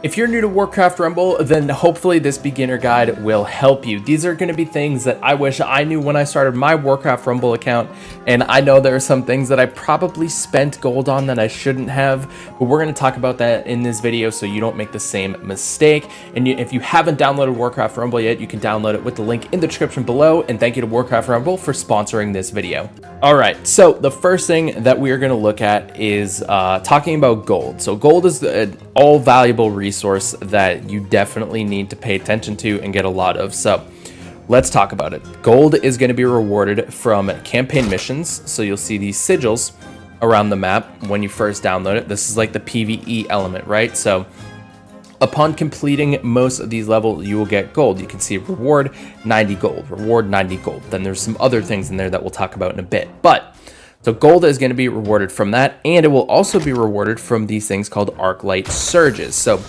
If you're new to Warcraft Rumble, then hopefully this beginner guide will help you. These are going to be things that I wish I knew when I started my Warcraft Rumble account, and I know there are some things that I probably spent gold on that I shouldn't have, but we're going to talk about that in this video so you don't make the same mistake. And if you haven't downloaded Warcraft Rumble yet, you can download it with the link in the description below, and thank you to Warcraft Rumble for sponsoring this video. Alright, so the first thing that we are going to look at is talking about gold. So gold is an all valuable resource that you definitely need to pay attention to and get a lot of. So let's talk about it. Gold is going to be rewarded from campaign missions. So you'll see these sigils around the map when you first download it. This is like the PvE element, right? So upon completing most of these levels, you will get gold. You can see reward 90 gold, reward 90 gold. Then there's some other things in there that we'll talk about in a bit. But so gold is going to be rewarded from that, and it will also be rewarded from these things called Arclight Surges. So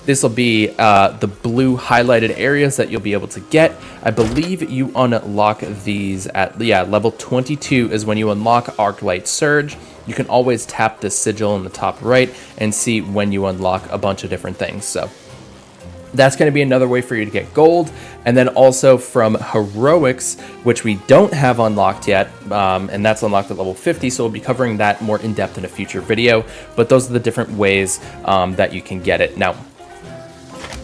this will be the blue highlighted areas that you'll be able to get. I believe you unlock these at, level 22 is when you unlock Arclight Surge. You can always tap the sigil in the top right and see when you unlock a bunch of different things. So that's going to be another way for you to get gold. And then also from heroics, which we don't have unlocked yet, and that's unlocked at level 50, so we'll be covering that more in depth in a future video. But those are the different ways that you can get it. Now,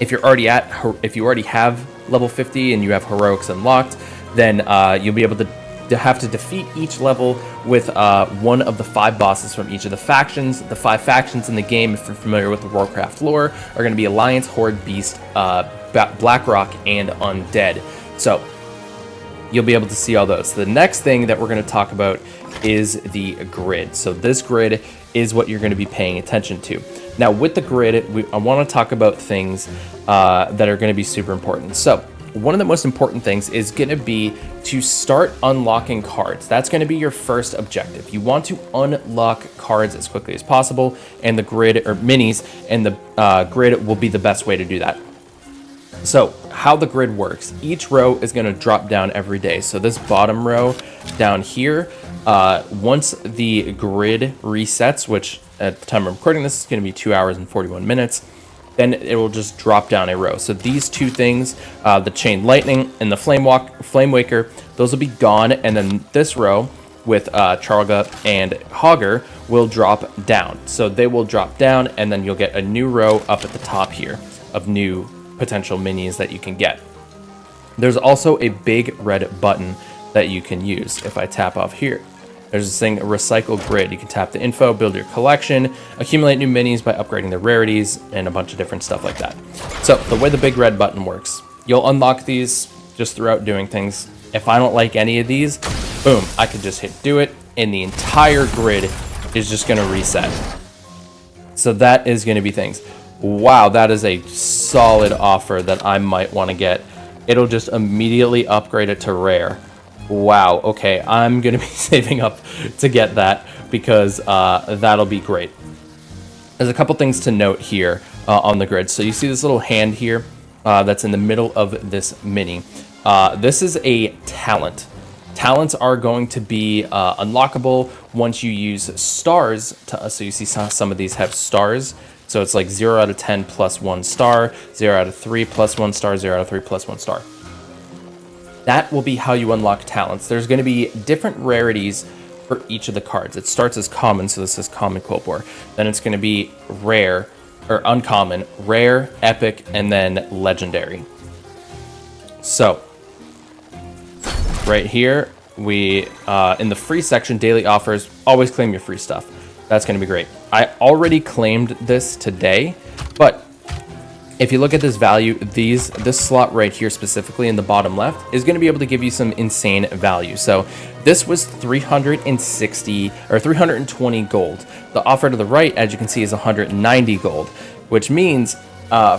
if you already have level 50 and you have heroics unlocked, then you'll be able to have to defeat each level with one of the 5 bosses from each of the factions. The 5 factions in the game, if you're familiar with the Warcraft lore, are going to be Alliance, Horde, Beast, Blackrock, and Undead. So you'll be able to see all those. The next thing that we're going to talk about is the grid. So this grid is what you're going to be paying attention to. Now with the grid, I want to talk about things that are going to be super important. So one of the most important things is going to be to start unlocking cards. That's going to be your first objective. You want to unlock cards as quickly as possible, and the grid, or minis, and the grid will be the best way to do that. So how the grid works, each row is going to drop down every day. So this bottom row down here, once the grid resets, which at the time of recording this is going to be 2 hours and 41 minutes, then it will just drop down a row. So these two things, the Chain Lightning and the Flame Waker, those will be gone, and then this row with Charga and Hogger will drop down. So they will drop down, and then you'll get a new row up at the top here of new potential minis that you can get. There's also a big red button that you can use. If I tap off here, there's this thing, Recycle Grid. You can tap the info, build your collection, accumulate new minis by upgrading their rarities, and a bunch of different stuff like that. So the way the big red button works, you'll unlock these just throughout doing things. If I don't like any of these, boom, I can just hit do it, and the entire grid is just going to reset. So that is going to be things. Wow, that is a solid offer that I might want to get. It'll just immediately upgrade it to rare. Wow, okay, I'm going to be saving up to get that because that'll be great. There's a couple things to note here on the grid. So you see this little hand here that's in the middle of this mini. This is a talent. Talents are going to be unlockable once you use stars. So you see some of these have stars. So it's like 0 out of 10 plus 1 star, 0 out of 3 plus 1 star, 0 out of 3 plus 1 star. That will be how you unlock talents. There's going to be different rarities for each of the cards. It starts as common, so this is common Cold War. Then it's going to be rare, or uncommon, rare, epic, and then legendary. So, right here, we, in the free section, daily offers, always claim your free stuff. That's going to be great. I already claimed this today, but if you look at this value, this slot right here specifically in the bottom left is going to be able to give you some insane value. So this was 360 or 320 gold. The offer to the right, as you can see, is 190 gold, which means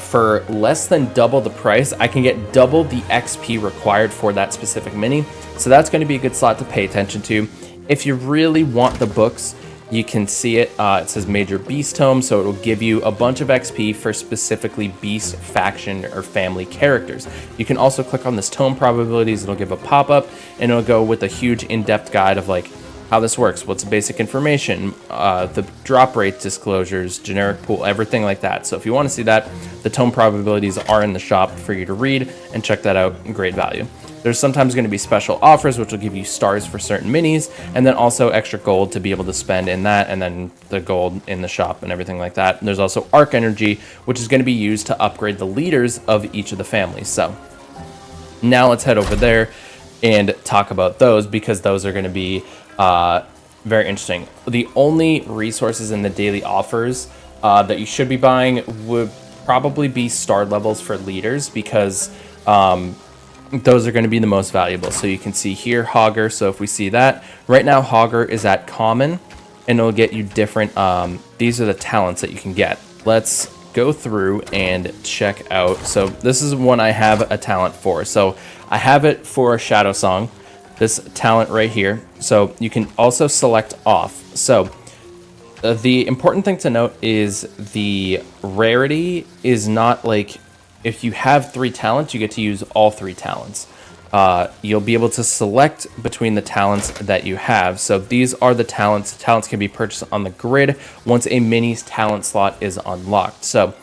for less than double the price, I can get double the XP required for that specific mini. So that's going to be a good slot to pay attention to. If you really want the books, you can see it. It says Major Beast Tome, so it will give you a bunch of XP for specifically Beast, faction, or family characters. You can also click on this Tome Probabilities. It'll give a pop-up, and it'll go with a huge in-depth guide of like how this works, what's the basic information, the drop rate disclosures, generic pool, everything like that. So if you want to see that, the tome probabilities are in the shop for you to read and check that out. Great value. There's sometimes going to be special offers, which will give you stars for certain minis, and then also extra gold to be able to spend in that, and then the gold in the shop and everything like that. And there's also arc energy, which is going to be used to upgrade the leaders of each of the families. So now let's head over there and talk about those, because those are going to be very interesting. The only resources in the daily offers that you should be buying would probably be star levels for leaders, because those are going to be the most valuable. So you can see here Hogger. So if we see that right now, Hogger is at common, and it'll get you different. These are the talents that you can get. Let's go through and check out. So this is one I have a talent for. So I have it for Shadow Song, this talent right here. So you can also select off. So the important thing to note is the rarity is not like, if you have 3 talents, you get to use all 3 talents. You'll be able to select between the talents that you have. So these are the talents. Talents can be purchased on the grid once a mini's talent slot is unlocked. So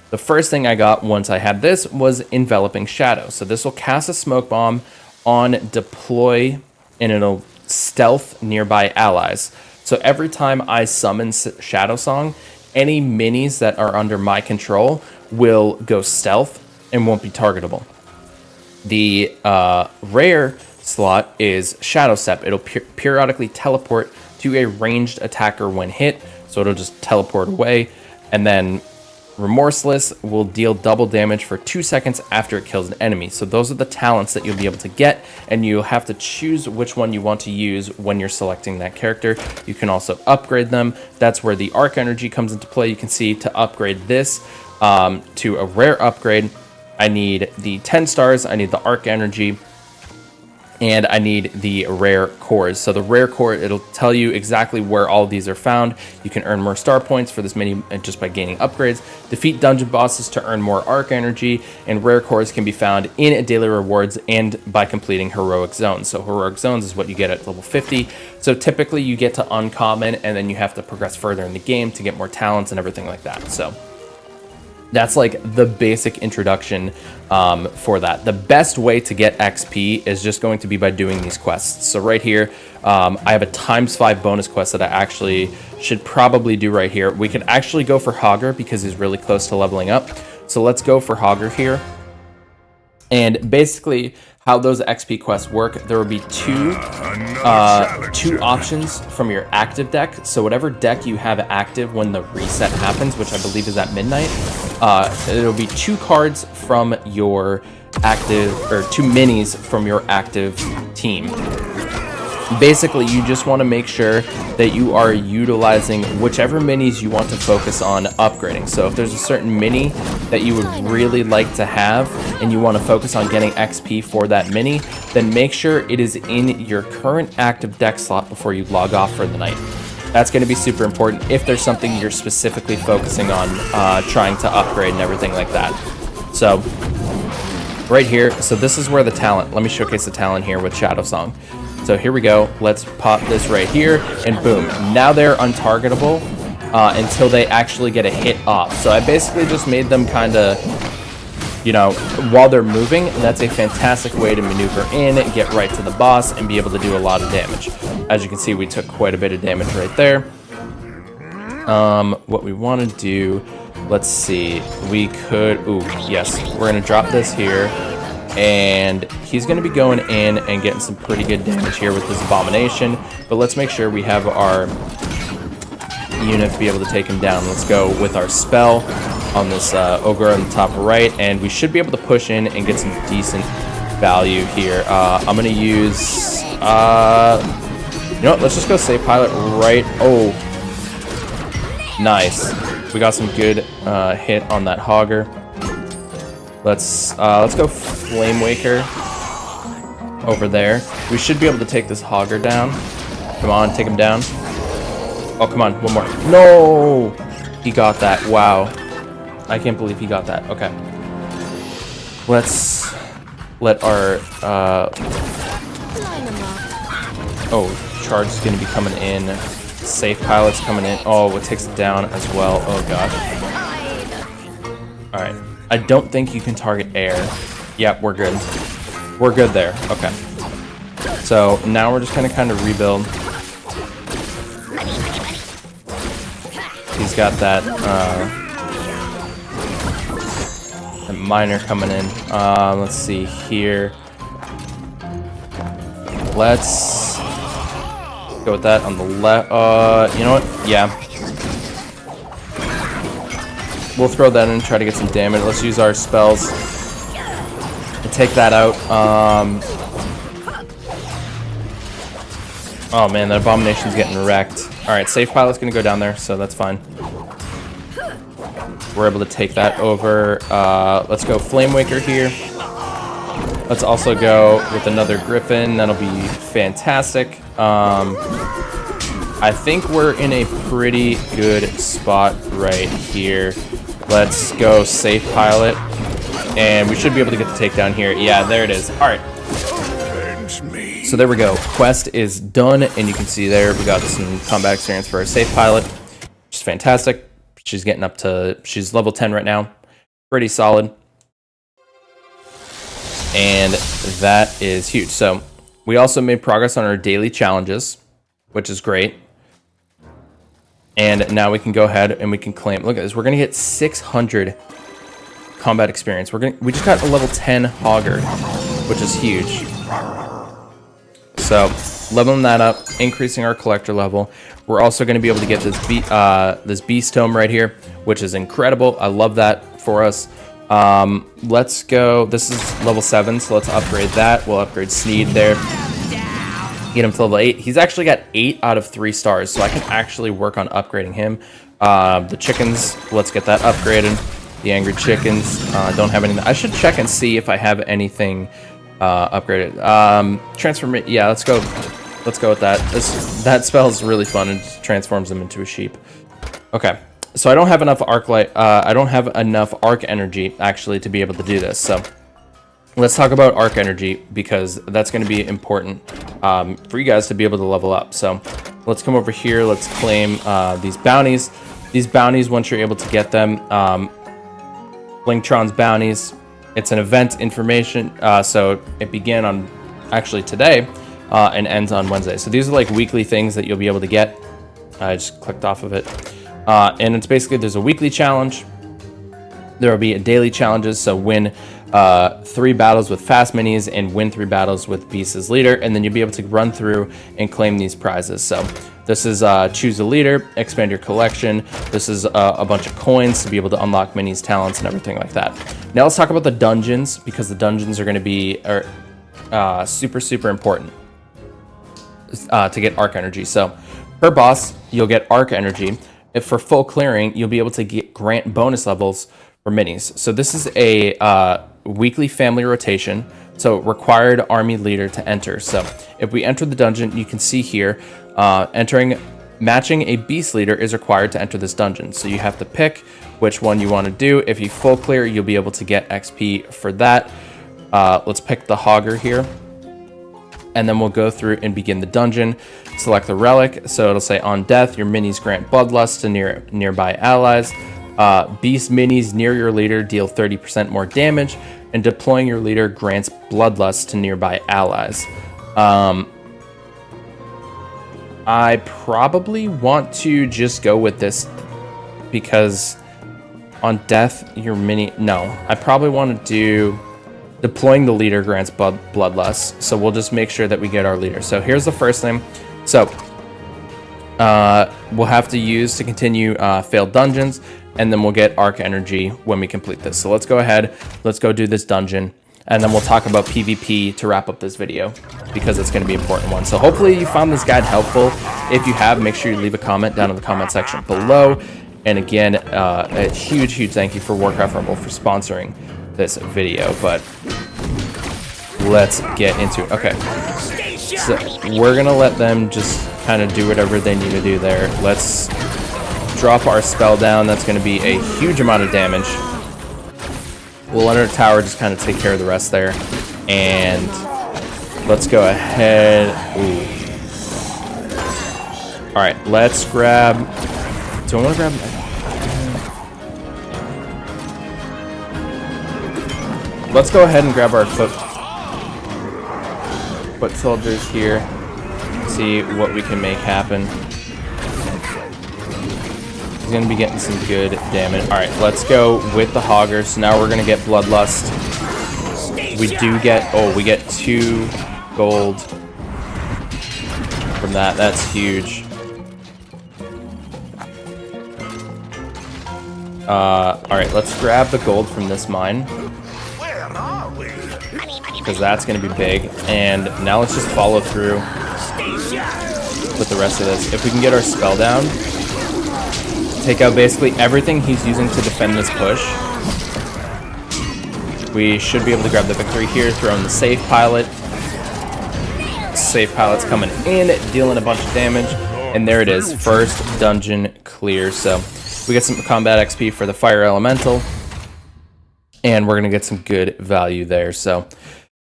the first thing I got once I had this was Enveloping Shadow. So this will cast a smoke bomb on deploy, and it'll stealth nearby allies. So every time I summon Shadow Song, any minis that are under my control will go stealth and won't be targetable. The rare slot is Shadow Step. It'll periodically teleport to a ranged attacker when hit, so it'll just teleport away. And then Remorseless will deal double damage for 2 seconds after it kills an enemy. So those are the talents that you'll be able to get, and you'll have to choose which one you want to use when you're selecting that character. You can also upgrade them. That's where the arc energy comes into play. You can see to upgrade this to a rare upgrade, I need the 10 stars, I need the arc energy, and I need the rare cores. So the rare core, it'll tell you exactly where all of these are found. You can earn more star points for this mini just by gaining upgrades. Defeat dungeon bosses to earn more arc energy, and rare cores can be found in daily rewards and by completing heroic zones. So heroic zones is what you get at level 50. So typically you get to uncommon, and then you have to progress further in the game to get more talents and everything like that. So that's like the basic introduction for that. The best way to get XP is just going to be by doing these quests. So right here, I have a ×5 bonus quest that I actually should probably do right here. We could actually go for Hogger because he's really close to leveling up. So let's go for Hogger here. And basically how those XP quests work, there will be two options from your active deck. So whatever deck you have active when the reset happens, which I believe is at midnight, it'll be 2 cards from your active, or 2 minis from your active team. Basically, you just want to make sure that you are utilizing whichever minis you want to focus on upgrading. So if there's a certain mini that you would really like to have and you want to focus on getting XP for that mini, then make sure it is in your current active deck slot before you log off for the night. That's going to be super important if there's something you're specifically focusing on trying to upgrade and everything like that. So right here, so this is where the talent, let me showcase the talent here with Shadow Song. So here we go, let's pop this right here, and boom, now they're untargetable until they actually get a hit off. So I basically just made them kind of, you know, while they're moving. That's a fantastic way to maneuver in, get right to the boss, and be able to do a lot of damage. As you can see, we took quite a bit of damage right there. What we want to do, let's see, we could, ooh, yes, we're going to drop this here. And he's going to be going in and getting some pretty good damage here with this abomination. But let's make sure we have our unit to be able to take him down. Let's go with our spell on this ogre on the top right. And we should be able to push in and get some decent value here. I'm going to use, you know what, let's just go save pilot right. Oh, nice. We got some good hit on that Hogger. Let's go Flame Waker over there. We should be able to take this Hogger down. Come on, take him down. Oh, come on, one more. No! He got that. Wow. I can't believe he got that. Okay. Let's let our... oh, charge is going to be coming in. Safe pilot's coming in. Oh, it takes it down as well. Oh, gosh. All right. I don't think you can target air. Yep, we're good. We're good there. Okay. So now we're just going to kind of rebuild. He's got that, that miner coming in. Let's see here. Let's go with that on the left. You know what? Yeah. We'll throw that in and try to get some damage. Let's use our spells and take that out. Oh man, that abomination's getting wrecked. Alright, safe pilot's gonna go down there, so that's fine. We're able to take that over. Let's go Flame Waker here. Let's also go with another Griffin. That'll be fantastic. I think we're in a pretty good spot right here. Let's go safe pilot. And we should be able to get the takedown here. Yeah, there it is. Alright. So there we go. Quest is done, and you can see there we got some combat experience for our safe pilot, which is fantastic. She's getting up to, she's level 10 right now. Pretty solid. And that is huge. So we also made progress on our daily challenges, which is great. And now we can go ahead and we can claim, look at this, we're gonna get 600 combat experience. We just got a level 10 Hogger, which is huge. So leveling that up, increasing our collector level. We're also going to be able to get this beast tome right here, which is incredible. I love that for us. Let's go. This is level 7, so let's upgrade that. We'll upgrade Sneed there. Get him to level 8. He's actually got 8 out of 3 stars, so I can actually work on upgrading him. The chickens, let's get that upgraded. The angry chickens, don't have anything. I should check and see if I have anything upgraded. Transform. Yeah, let's go with that. That spell is really fun. It just transforms them into a sheep. Okay, so I don't have enough arc light. I don't have enough arc energy actually to be able to do this. So let's talk about arc energy, because that's going to be important for you guys to be able to level up. So let's come over here. Let's claim these bounties. These bounties, once you're able to get them, Blingtron's bounties. It's an event information, so it began on actually today and ends on Wednesday. So these are like weekly things that you'll be able to get. I just clicked off of it. And it's basically, there's a weekly challenge. There will be a daily challenges, so win 3 battles with fast minis and win 3 battles with Beast as leader, and then you'll be able to run through and claim these prizes. So this is choose a leader, expand your collection. This is a bunch of coins to be able to unlock minis, talents, and everything like that. Now let's talk about the dungeons, because the dungeons are going to be super, super important to get arc energy. So per boss, you'll get arc energy. If for full clearing, you'll be able to grant bonus levels for minis. So this is a weekly family rotation. So required army leader to enter. So if we enter the dungeon, you can see here, matching a beast leader is required to enter this dungeon. So you have to pick which one you want to do. If you full clear, you'll be able to get XP for that. Let's pick the Hogger here. And then we'll go through and begin the dungeon. Select the relic. So it'll say on death, your minis grant bloodlust to nearby allies. Beast minis near your leader deal 30% more damage, and deploying your leader grants bloodlust to nearby allies. I probably want to just go with this, because on death, your mini... No, I probably want to do deploying the leader grants bloodlust. So we'll just make sure that we get our leader. So here's the first thing. So we'll have to use to continue failed dungeons, and then we'll get arc energy when we complete this. So let's go ahead, let's go do this dungeon, and then we'll talk about PvP to wrap up this video, because it's going to be an important one. So hopefully you found this guide helpful. If you have, make sure you leave a comment down in the comment section below. And again, a huge thank you for Warcraft Rumble for sponsoring this video. But let's get into it. Okay, so we're going to let them just kind of do whatever they need to do there. Let's drop our spell down. That's going to be a huge amount of damage. We'll enter the tower, just kind of take care of the rest there. And let's go ahead. Ooh. right, let's grab... Do I want to grab... Let's go ahead and grab our foot soldiers here. See what we can make happen. He's going to be getting some good damage. All right, let's go with the Hogger. So now we're going to get Bloodlust. We do get... Oh, we get 2 gold from that. That's huge. All right, let's grab the gold from this mine, because that's going to be big. And now let's just follow through with the rest of this. If we can get our spell down, take out basically everything he's using to defend this push, we should be able to grab the victory here. Throw in the safe pilot. Safe pilot's coming in, dealing a bunch of damage. And there it is, first dungeon clear. So we get some combat XP for the fire elemental, and we're going to get some good value there. So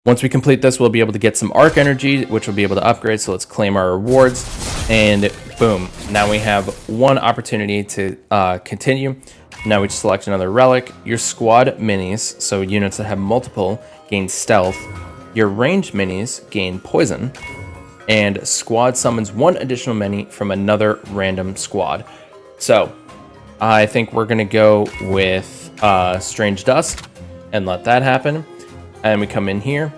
once we complete this, we'll be able to get some arc energy, which we'll be able to upgrade. So let's claim our rewards, and boom. Now we have one opportunity to continue. Now we just select another relic. Your squad minis, so units that have multiple, gain stealth. Your ranged minis gain poison. And squad summons 1 additional mini from another random squad. So I think we're going to go with Strange Dust and let that happen. And we come in here,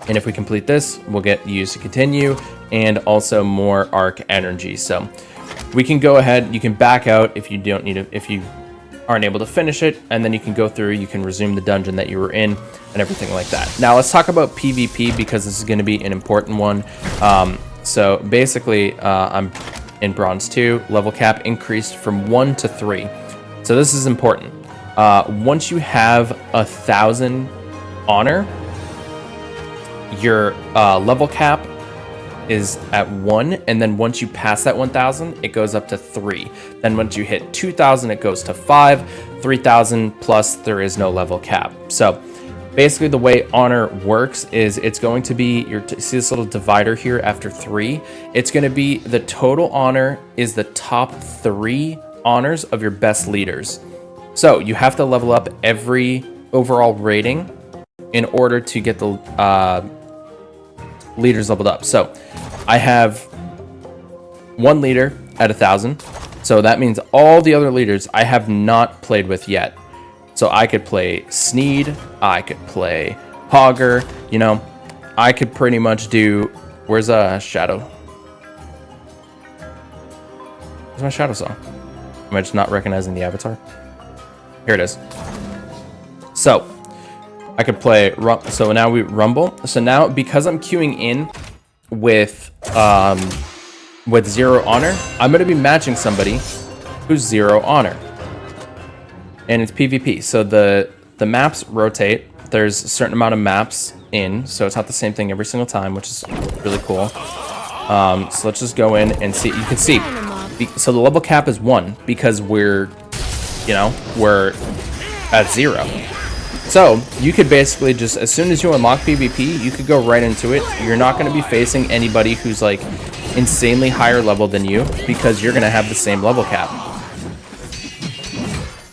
and if we complete this, we'll get used to continue and also more arc energy. So we can go ahead, you can back out if you don't need it, if you aren't able to finish it, and then you can go through, you can resume the dungeon that you were in and everything like that. Now let's talk about PvP, because this is going to be an important one. So basically, I'm in Bronze 2, level cap increased from 1 to 3. So this is important. Once you have 1,000 honor, your level cap is at 1, and then once you pass that 1,000, it goes up to 3. Then once you hit 2,000, it goes to 5. 3,000 plus, there is no level cap. So basically the way honor works is it's going to be, see this little divider here after 3? It's going to be the total honor is the top 3 honors of your best leaders. So you have to level up every overall rating in order to get the leaders leveled up. So I have 1 leader at 1,000. So that means all the other leaders I have not played with yet. So I could play Sneed, I could play Hogger, you know, I could pretty much do, where's Shadow? Where's my Shadow song? Am I just not recognizing the avatar? Here it is. So I could play, so now we Rumble. So now, because I'm queuing in with 0 honor, I'm going to be matching somebody who's 0 honor. And it's PvP. So the maps rotate. There's a certain amount of maps in, so it's not the same thing every single time, which is really cool. So let's just go in and see. You can see. So the level cap is 1 because we're at 0. So you could basically just, as soon as you unlock PvP, you could go right into it. You're not going to be facing anybody who's like insanely higher level than you, because you're going to have the same level cap.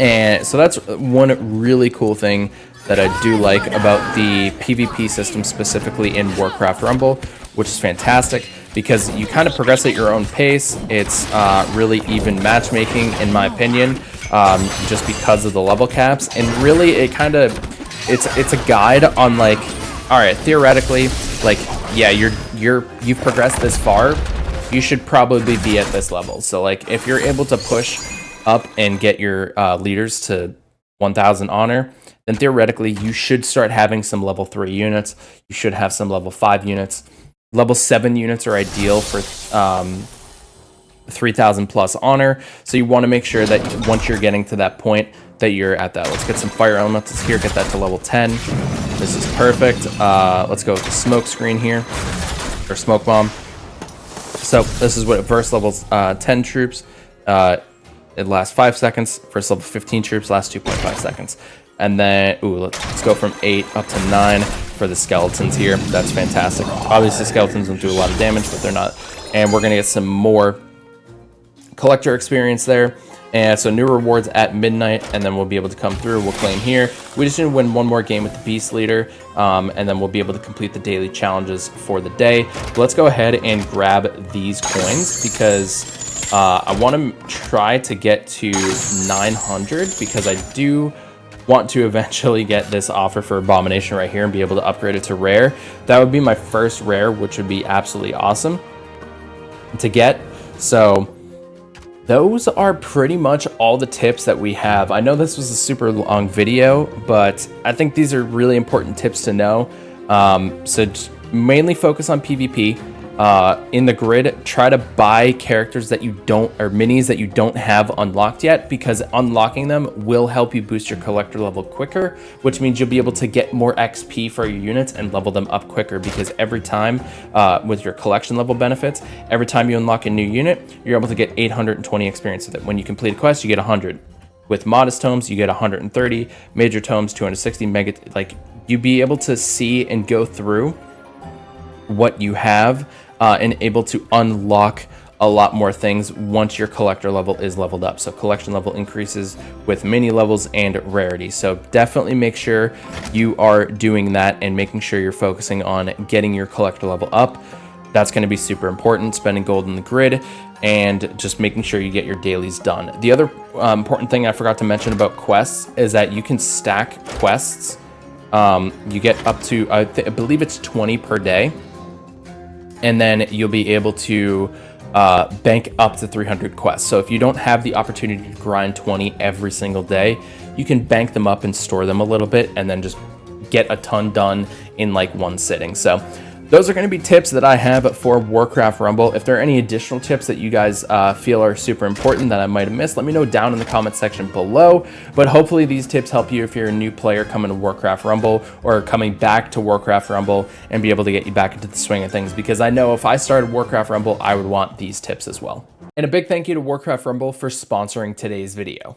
And so that's one really cool thing that I do like about the PvP system, specifically in Warcraft Rumble, which is fantastic because you kind of progress at your own pace. It's really even matchmaking, in my opinion, just because of the level caps. And really, it kind of, it's a guide on, like, all right, theoretically, like, yeah, you've progressed this far, you should probably be at this level. So like, if you're able to push up and get your leaders to 1,000 honor, then theoretically you should start having some level 3 units. You should have some level 5 units. Level 7 units are ideal for 3,000 plus honor. So you want to make sure that once you're getting to that point that you're at that. Let's get some fire elementals here, get that to level 10. This is perfect. Let's go with the smoke screen here, or smoke bomb. So this is what first level 10 troops. It lasts 5 seconds. First level 15 troops lasts 2.5 seconds. And then, let's go from 8 up to 9 for the skeletons here. That's fantastic. Obviously, skeletons don't do a lot of damage, but they're not. And we're going to get some more collector experience there. And so new rewards at midnight, and then we'll be able to come through. We'll claim here. We just need to win one more game with the Beast Leader, and then we'll be able to complete the daily challenges for the day. But let's go ahead and grab these coins because I want to try to get to 900 because I do want to eventually get this offer for Abomination right here and be able to upgrade it to rare. That would be my first rare, which would be absolutely awesome to get. So those are pretty much all the tips that we have. I know this was a super long video, but I think these are really important tips to know. So just mainly focus on PvP. In the grid, try to buy characters that you don't, or minis that you don't have unlocked yet, because unlocking them will help you boost your collector level quicker, which means you'll be able to get more XP for your units and level them up quicker, because every time with your collection level benefits, every time you unlock a new unit, you're able to get 820 experience with it. When you complete a quest, you get 100. With modest tomes, you get 130, major tomes 260, mega, like you be able to see and go through what you have and able to unlock a lot more things once your collector level is leveled up. So collection level increases with mini levels and rarity. So definitely make sure you are doing that and making sure you're focusing on getting your collector level up. That's going to be super important, spending gold in the grid and just making sure you get your dailies done. The other important thing I forgot to mention about quests is that you can stack quests. You get up to, I believe it's 20 per day. And then you'll be able to bank up to 300 quests. So if you don't have the opportunity to grind 20 every single day, you can bank them up and store them a little bit and then just get a ton done in like one sitting. So those are going to be tips that I have for Warcraft Rumble. If there are any additional tips that you guys feel are super important that I might have missed, let me know down in the comment section below. But hopefully these tips help you if you're a new player coming to Warcraft Rumble or coming back to Warcraft Rumble and be able to get you back into the swing of things. Because I know if I started Warcraft Rumble, I would want these tips as well. And a big thank you to Warcraft Rumble for sponsoring today's video.